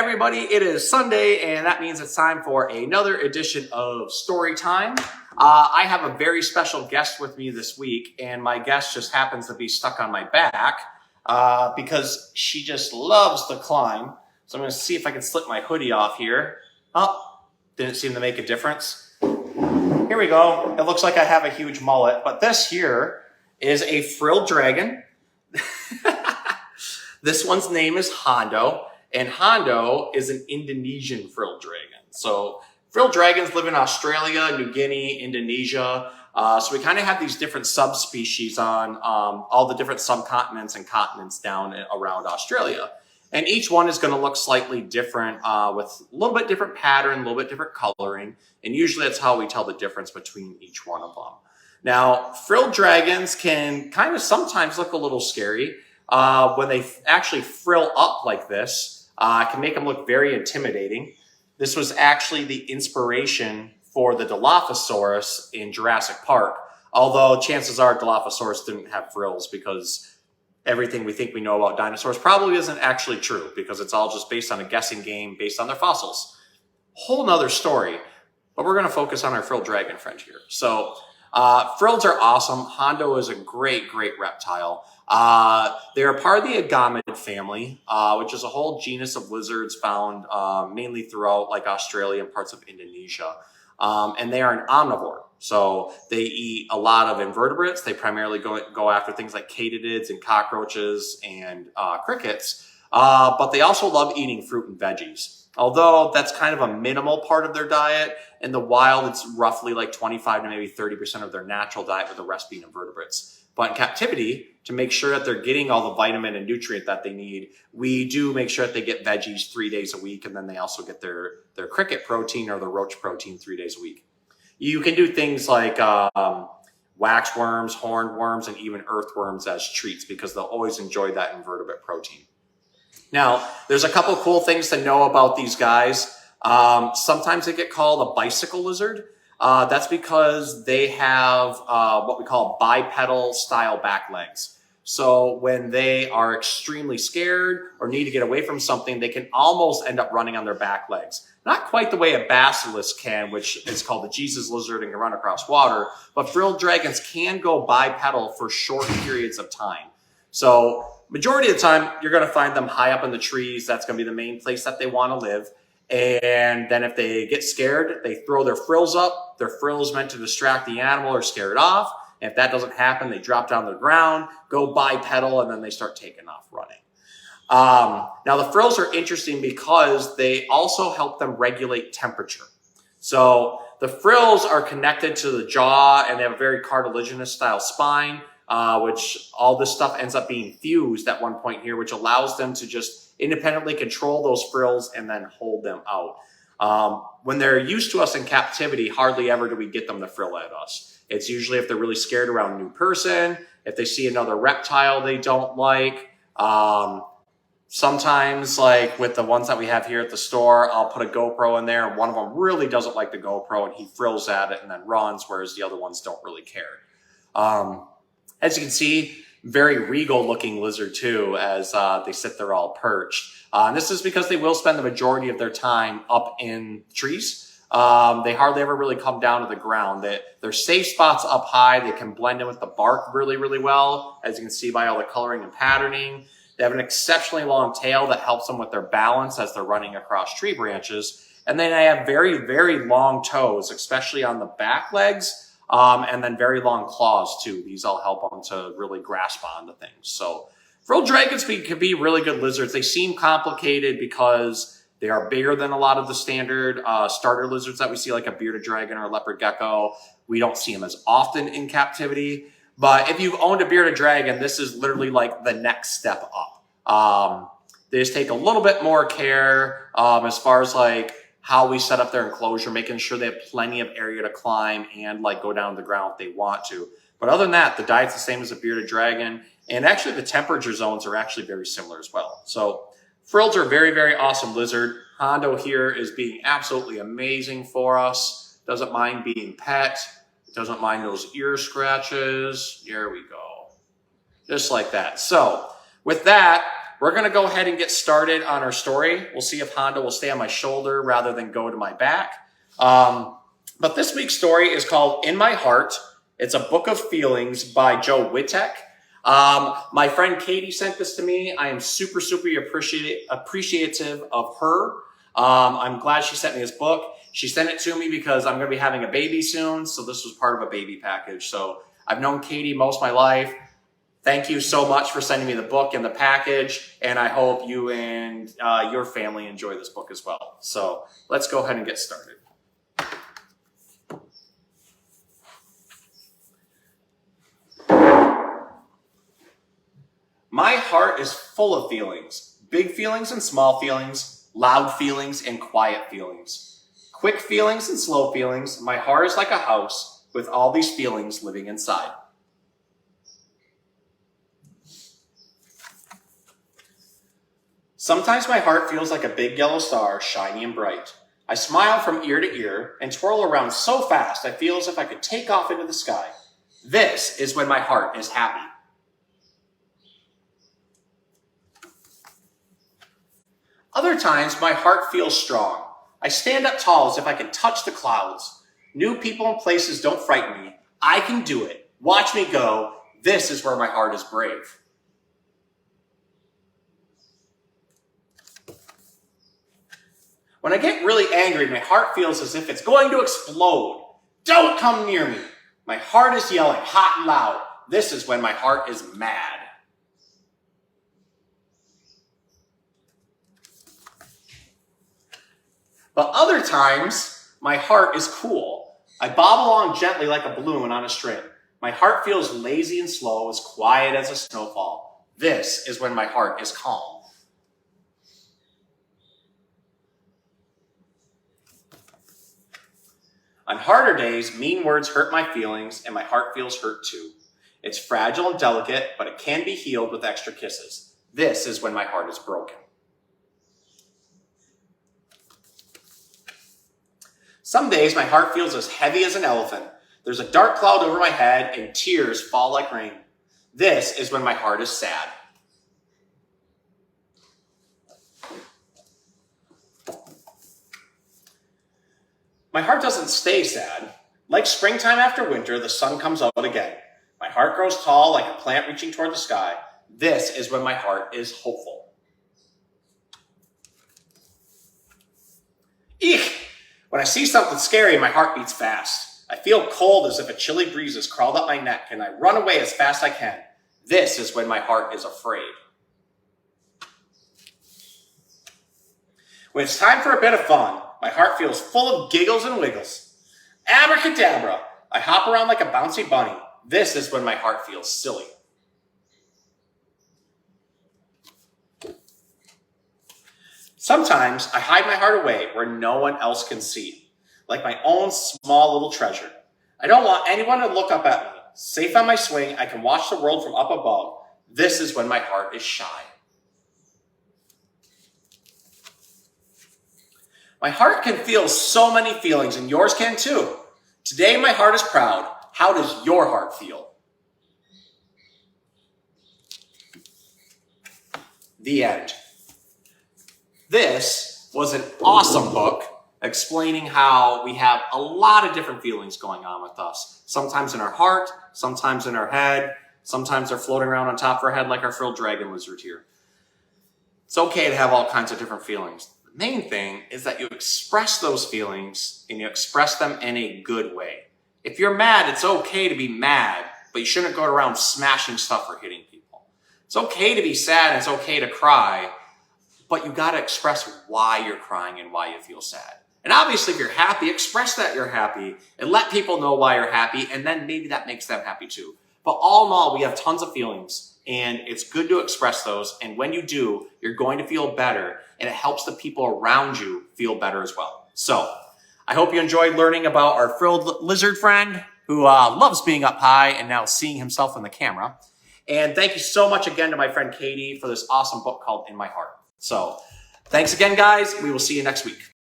everybody, it is Sunday, and that means it's time for another edition of Storytime. I have a very special guest with me this week, and my guest just happens to be stuck on my back because she just loves to climb. So I'm going to see if I can slip my hoodie off here. Oh, didn't seem to make a difference. Here we go. It looks like I have a huge mullet, but this here is a frilled dragon. This one's name is Hondo, and Hondo is an Indonesian frilled dragon. So frilled dragons live in Australia, New Guinea, Indonesia. So we kind of have these different subspecies on all the different subcontinents and continents down around Australia. And each one is going to look slightly different with a little bit different pattern, a little bit different coloring. And usually that's how we tell the difference between each one of them. Now, frilled dragons can kind of sometimes look a little scary. When they actually frill up like this, it can make them look very intimidating. This was actually the inspiration for the Dilophosaurus in Jurassic Park, although chances are Dilophosaurus didn't have frills because everything we think we know about dinosaurs probably isn't actually true because it's all just based on a guessing game based on their fossils. Whole nother story, but we're going to focus on our frilled dragon friend here. So frills are awesome. Hondo is a great reptile. They're a part of the agamid family, which is a whole genus of lizards found mainly throughout like Australia and parts of Indonesia. And they are an omnivore. So they eat a lot of invertebrates. They primarily go after things like katydids and cockroaches and crickets. But they also love eating fruit and veggies. Although that's kind of a minimal part of their diet. In the wild, it's roughly like 25 to maybe 30% of their natural diet, with the rest being invertebrates. But in captivity, to make sure that they're getting all the vitamin and nutrient that they need, we do make sure that they get veggies 3 days a week, and then they also get their cricket protein or the roach protein 3 days a week. You can do things like waxworms, horned worms, and even earthworms as treats because they'll always enjoy that invertebrate protein. Now, there's a couple cool things to know about these guys. Sometimes they get called a bicycle lizard. That's because they have what we call bipedal style back legs. So when they are extremely scared or need to get away from something, they can almost end up running on their back legs. Not quite the way a basilisk can, which is called the Jesus lizard and can run across water, but frilled dragons can go bipedal for short periods of time. So majority of the time, you're going to find them high up in the trees. That's going to be the main place that they want to live. And then if they get scared, they throw their frills up. Their frills meant to distract the animal or scare it off. And if that doesn't happen, they drop down to the ground, go bipedal, and then they start taking off running. Now, the frills are interesting because they also help them regulate temperature. So the frills are connected to the jaw, and they have a very cartilaginous style spine, which all this stuff ends up being fused at one point here, which allows them to just independently control those frills and then hold them out. When they're used to us in captivity, hardly ever do we get them to frill at us. It's usually if they're really scared around a new person, if they see another reptile they don't like. Sometimes, like with the ones that we have here at the store, I'll put a GoPro in there, and one of them really doesn't like the GoPro, and he frills at it and then runs, whereas the other ones don't really care. As you can see, very regal looking lizard too, as they sit there all perched. And this is because they will spend the majority of their time up in trees. They hardly ever really come down to the ground. Their safe spots up high. They can blend in with the bark really well, as you can see by all the coloring and patterning. They have an exceptionally long tail that helps them with their balance as they're running across tree branches. And then they have very long toes, especially on the back legs. And then very long claws too. These all help them to really grasp onto things. So frilled dragons can be really good lizards. They seem complicated because they are bigger than a lot of the standard starter lizards that we see, like a bearded dragon or a leopard gecko. We don't see them as often in captivity. But if you've owned a bearded dragon, this is literally like the next step up. They just take a little bit more care as far as like how we set up their enclosure, making sure they have plenty of area to climb and like go down to the ground if they want to. But other than that, the diet's the same as a bearded dragon. And actually the temperature zones are actually very similar as well. So frills are a very awesome lizard. Hondo here is being absolutely amazing for us. Doesn't mind being pet. Doesn't mind those ear scratches. There we go. Just like that. So with that, we're going to go ahead and get started on our story. We'll see if Hondo will stay on my shoulder rather than go to my back. But this week's story is called In My Heart. It's a book of feelings by Joe Wittek. My friend Katie sent this to me. I am super appreciative of her. I'm glad she sent me this book. She sent it to me because I'm going to be having a baby soon. So this was part of a baby package. So I've known Katie most of my life. Thank you so much for sending me the book and the package. And I hope you and your family enjoy this book as well. So let's go ahead and get started. My heart is full of feelings, big feelings and small feelings, loud feelings and quiet feelings, quick feelings and slow feelings. My heart is like a house with all these feelings living inside. Sometimes my heart feels like a big yellow star, shiny and bright. I smile from ear to ear and twirl around so fast I feel as if I could take off into the sky. This is when my heart is happy. Other times, my heart feels strong. I stand up tall as if I can touch the clouds. New people and places don't frighten me. I can do it. Watch me go. This is where my heart is brave. When I get really angry, my heart feels as if it's going to explode. Don't come near me. My heart is yelling hot and loud. This is when my heart is mad. But other times, my heart is cool. I bob along gently like a balloon on a string. My heart feels lazy and slow, as quiet as a snowfall. This is when my heart is calm. On harder days, mean words hurt my feelings, and my heart feels hurt too. It's fragile and delicate, but it can be healed with extra kisses. This is when my heart is broken. Some days, my heart feels as heavy as an elephant. There's a dark cloud over my head, and tears fall like rain. This is when my heart is sad. My heart doesn't stay sad. Like springtime after winter, the sun comes out again. My heart grows tall like a plant reaching toward the sky. This is when my heart is hopeful. Eek! When I see something scary, my heart beats fast. I feel cold as if a chilly breeze has crawled up my neck, and I run away as fast as I can. This is when my heart is afraid. When it's time for a bit of fun, my heart feels full of giggles and wiggles. Abracadabra! I hop around like a bouncy bunny. This is when my heart feels silly. Sometimes I hide my heart away where no one else can see, like my own small little treasure. I don't want anyone to look up at me. Safe on my swing, I can watch the world from up above. This is when my heart is shy. My heart can feel so many feelings, and yours can too. Today, my heart is proud. How does your heart feel? The end. This was an awesome book explaining how we have a lot of different feelings going on with us. Sometimes in our heart, sometimes in our head, sometimes they're floating around on top of our head like our frilled dragon lizard here. It's okay to have all kinds of different feelings. The main thing is that you express those feelings and you express them in a good way. If you're mad, it's okay to be mad, but you shouldn't go around smashing stuff or hitting people. It's okay to be sad and it's okay to cry, but you got to express why you're crying and why you feel sad. And obviously, if you're happy, express that you're happy and let people know why you're happy, and then maybe that makes them happy too. But all in all, we have tons of feelings, and it's good to express those. And when you do, you're going to feel better, and it helps the people around you feel better as well. So I hope you enjoyed learning about our frilled lizard friend who loves being up high and now seeing himself in the camera. And thank you so much again to my friend Katie for this awesome book called In My Heart. So thanks again, guys. We will see you next week.